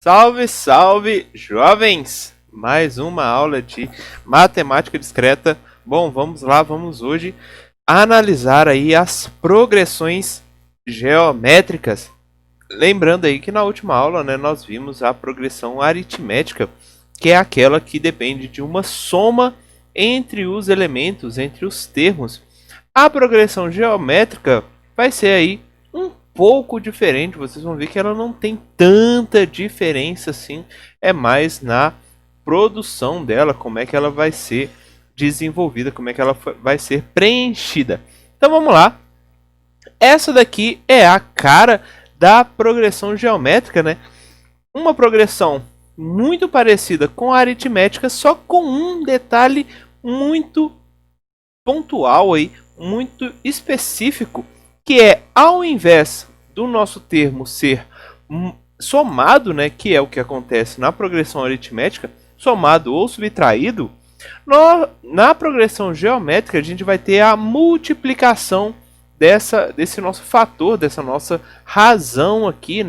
Salve, salve, jovens! Mais uma aula de matemática discreta. Bom, vamos lá, vamos hoje analisar aí as progressões geométricas. Lembrando aí que na última aula, nós vimos a progressão aritmética, que é aquela que depende de uma soma entre os elementos, entre os termos. A progressão geométrica vai ser aí um pouco diferente, vocês vão ver que ela não tem tanta diferença assim, é mais na produção dela, como é que ela vai ser desenvolvida, como é que ela vai ser preenchida. Então vamos lá, essa daqui é a cara da progressão geométrica, uma progressão muito parecida com a aritmética, só com um detalhe muito pontual aí, muito específico, que é, ao invés do nosso termo ser somado, que é o que acontece na progressão aritmética, somado ou subtraído, na progressão geométrica a gente vai ter a multiplicação desse nosso fator, dessa nossa razão aqui,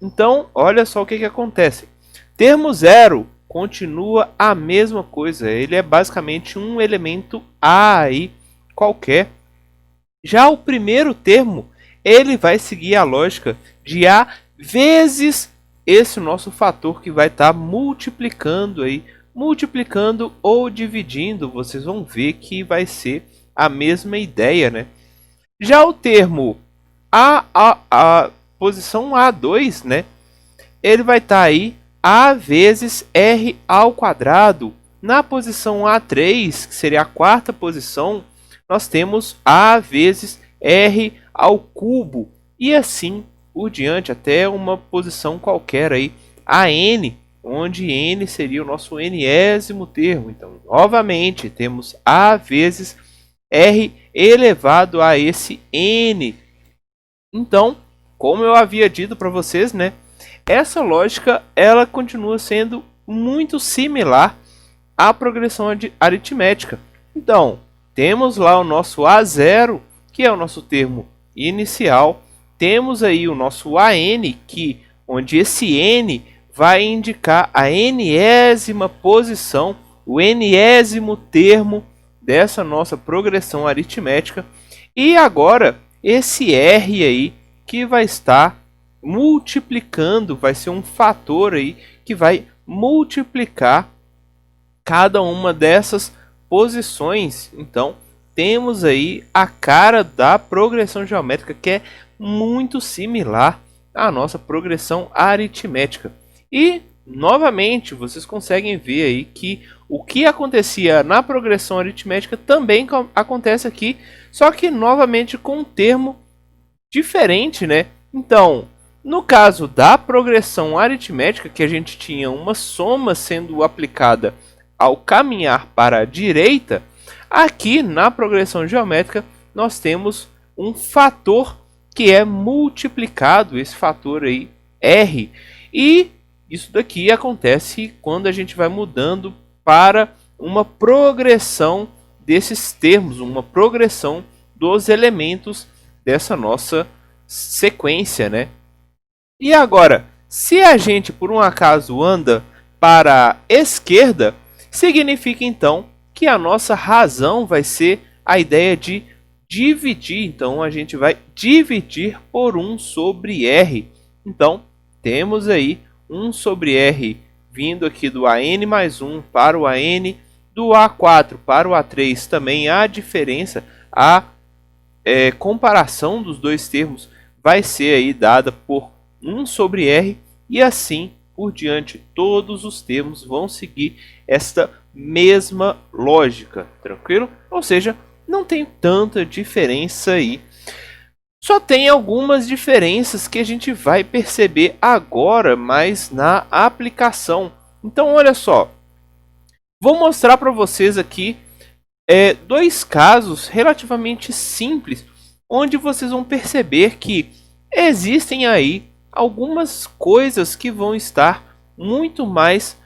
Então, olha só o que acontece. Termo zero continua a mesma coisa, ele é basicamente um elemento A aí, qualquer. Já o primeiro termo, ele vai seguir a lógica de A vezes esse nosso fator que vai estar multiplicando aí, multiplicando ou dividindo, vocês vão ver que vai ser a mesma ideia, Já o termo a posição A2, ele vai estar aí A vezes R ao quadrado. Na posição A3, que seria a quarta posição, nós temos A vezes R ao cubo. E assim por diante, até uma posição qualquer aí, a N, onde N seria o nosso nésimo termo. Então, novamente, temos A vezes R elevado a esse N. Então, como eu havia dito para vocês, essa lógica ela continua sendo muito similar à progressão aritmética. Então, temos lá o nosso A0, que é o nosso termo inicial. Temos aí o nosso AN, onde esse N vai indicar a enésima posição, o enésimo termo dessa nossa progressão aritmética. E agora, esse R aí, que vai estar multiplicando, vai ser um fator aí que vai multiplicar cada uma dessas posições. Então, temos aí a cara da progressão geométrica, que é muito similar à nossa progressão aritmética. E, novamente, vocês conseguem ver aí que o que acontecia na progressão aritmética também acontece aqui, só que, novamente, com um termo diferente, Então, no caso da progressão aritmética, que a gente tinha uma soma sendo aplicada ao caminhar para a direita, aqui na progressão geométrica nós temos um fator que é multiplicado, esse fator aí, R. E isso daqui acontece quando a gente vai mudando para uma progressão desses termos, uma progressão dos elementos dessa nossa sequência, E agora, se a gente por um acaso anda para a esquerda, significa então que a nossa razão vai ser a ideia de dividir. Então, a gente vai dividir por 1 sobre R. Então, temos aí 1 sobre R vindo aqui do AN mais 1 para o AN, do A4 para o A3 também a diferença, a comparação dos dois termos vai ser aí dada por 1 sobre R e assim por diante. Todos os termos vão seguir esta mesma lógica, tranquilo? Ou seja, não tem tanta diferença aí. Só tem algumas diferenças que a gente vai perceber agora, mais na aplicação. Então, olha só. Vou mostrar para vocês aqui dois casos relativamente simples, onde vocês vão perceber que existem aí algumas coisas que vão estar muito mais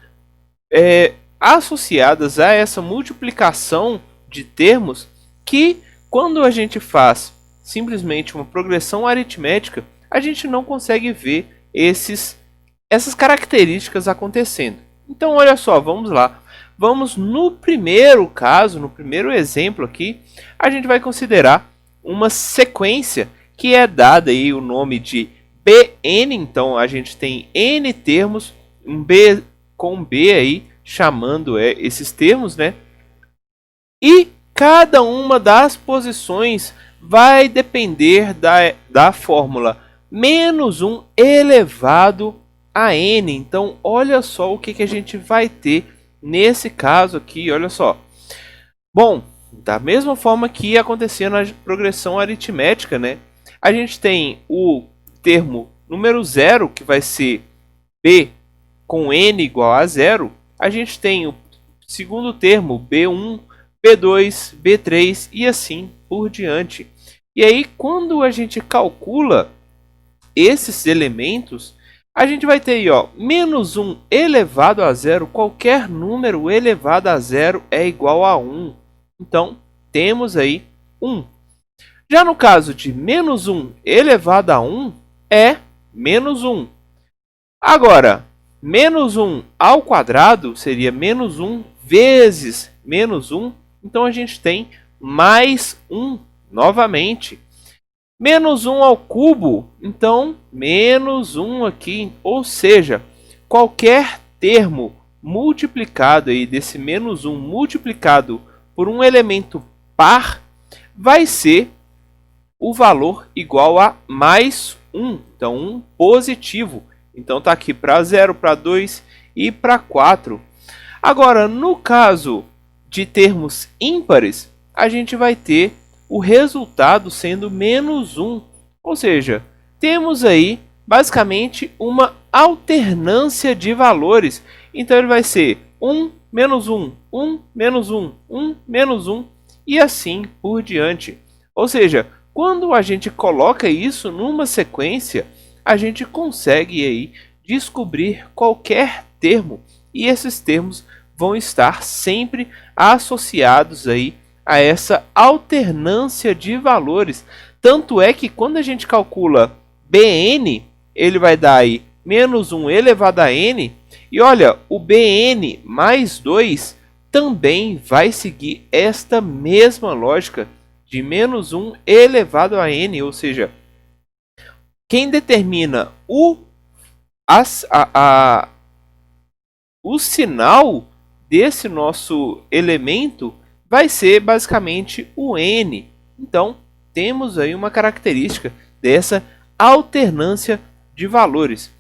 associadas a essa multiplicação de termos, que quando a gente faz simplesmente uma progressão aritmética, a gente não consegue ver esses essas características acontecendo. Então, olha só, vamos lá. Vamos no primeiro caso, no primeiro exemplo aqui, a gente vai considerar uma sequência que é dada aí o nome de Bn. Então, a gente tem n termos, um B com B aí, chamando esses termos, né? E cada uma das posições vai depender da fórmula menos 1 elevado a n. Então, olha só o que a gente vai ter nesse caso aqui, olha só. Bom, da mesma forma que acontecia na progressão aritmética, né? A gente tem o termo número 0, que vai ser b com n igual a 0. A gente tem o segundo termo, b1, b2, b3 e assim por diante. E aí, quando a gente calcula esses elementos, a gente vai ter aí, ó, menos 1 elevado a 0, qualquer número elevado a 0 é igual a 1. Então, temos aí 1. Já no caso de menos 1 elevado a 1, é menos 1. Agora, menos 1 ao quadrado seria menos 1 vezes menos 1. Então, a gente tem mais 1 novamente. Menos 1 ao cubo, então menos 1 aqui, ou seja, qualquer termo multiplicado aí desse menos 1 multiplicado por um elemento par vai ser o valor igual a mais 1, então 1 positivo. Então está aqui para 0, para 2 e para 4. Agora, no caso de termos ímpares, a gente vai ter o resultado sendo menos 1. Ou seja, temos aí basicamente uma alternância de valores. Então ele vai ser 1, menos 1, 1, menos 1, 1, menos 1 e assim por diante. Ou seja, quando a gente coloca isso numa sequência, a gente consegue aí descobrir qualquer termo e esses termos vão estar sempre associados aí a essa alternância de valores. Tanto é que quando a gente calcula Bn, ele vai dar aí menos 1 elevado a n. E olha, o Bn mais 2 também vai seguir esta mesma lógica de menos 1 elevado a n. Ou seja, quem determina o sinal desse nosso elemento vai ser basicamente o n. Então, temos aí uma característica dessa alternância de valores.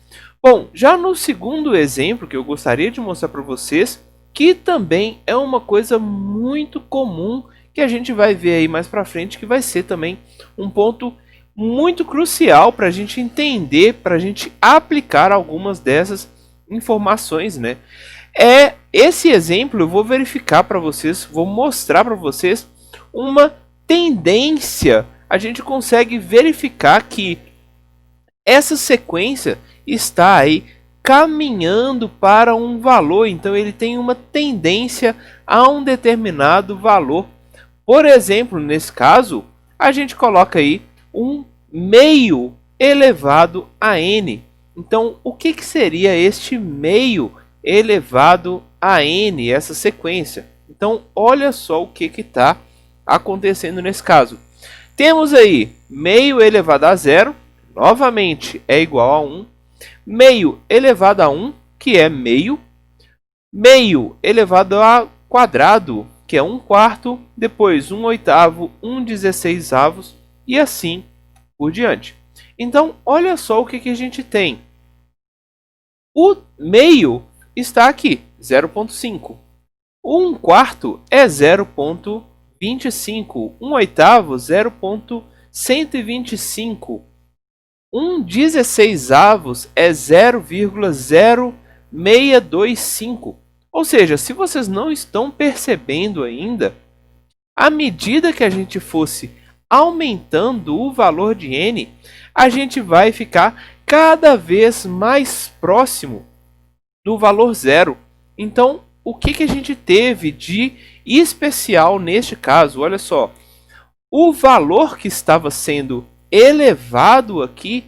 Bom, já no segundo exemplo que eu gostaria de mostrar para vocês, que também é uma coisa muito comum que a gente vai ver aí mais para frente, que vai ser também um ponto muito crucial para a gente entender, para a gente aplicar algumas dessas informações, né? Esse exemplo eu vou verificar para vocês, vou mostrar para vocês uma tendência. A gente consegue verificar que essa sequência está aí caminhando para um valor, então ele tem uma tendência a um determinado valor. Por exemplo, nesse caso, a gente coloca aí um meio elevado a n. Então, o que seria este meio elevado a n, essa sequência? Então, olha só o que está acontecendo nesse caso. Temos aí meio elevado a 0, novamente é igual a 1. Meio elevado a 1, que é meio. Meio elevado a quadrado, que é 1/4. Depois 1/8, 1/16 e assim por diante. Então, olha só o que a gente tem. O meio está aqui, 0,5. 1/4 é 0,25. 1/8, 0,125. 1/16 é 0,0625. Ou seja, se vocês não estão percebendo ainda, à medida que a gente fosse aumentando o valor de n, a gente vai ficar cada vez mais próximo do valor zero. Então, o que a gente teve de especial neste caso? Olha só, o valor que estava sendo elevado aqui,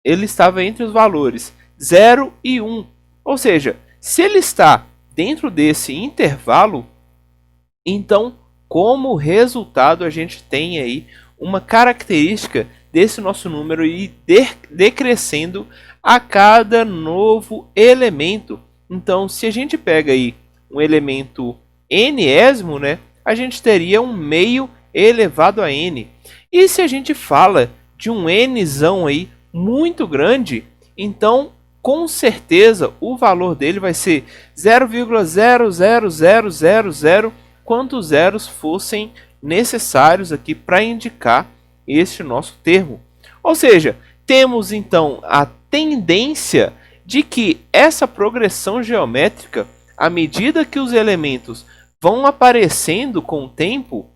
ele estava entre os valores 0 e 1. Ou seja, se ele está dentro desse intervalo, então, como resultado, a gente tem aí uma característica desse nosso número ir decrescendo a cada novo elemento. Então, se a gente pega aí um elemento nésimo, né, a gente teria um meio elevado a n. E se a gente fala de um nzão aí muito grande, então com certeza o valor dele vai ser 0,00000 quantos zeros fossem necessários aqui para indicar este nosso termo. Ou seja, temos então a tendência de que essa progressão geométrica, à medida que os elementos vão aparecendo com o tempo,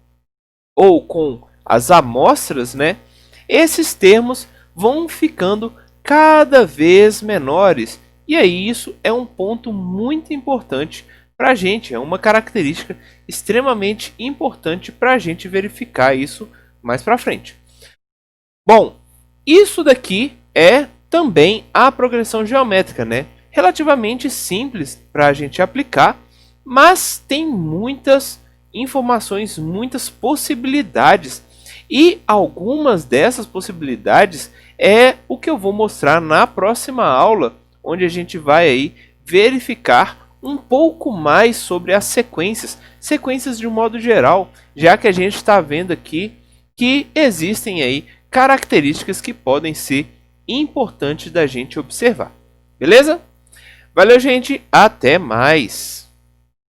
ou com as amostras, né, esses termos vão ficando cada vez menores. E aí isso é um ponto muito importante para a gente, é uma característica extremamente importante para a gente verificar isso mais para frente. Bom, isso daqui é também a progressão geométrica, né? Relativamente simples para a gente aplicar, mas tem muitas informações, muitas possibilidades. E algumas dessas possibilidades é o que eu vou mostrar na próxima aula, onde a gente vai aí verificar um pouco mais sobre as sequências de um modo geral, já que a gente está vendo aqui que existem aí características que podem ser importantes da gente observar. Beleza? Valeu, gente. Até mais.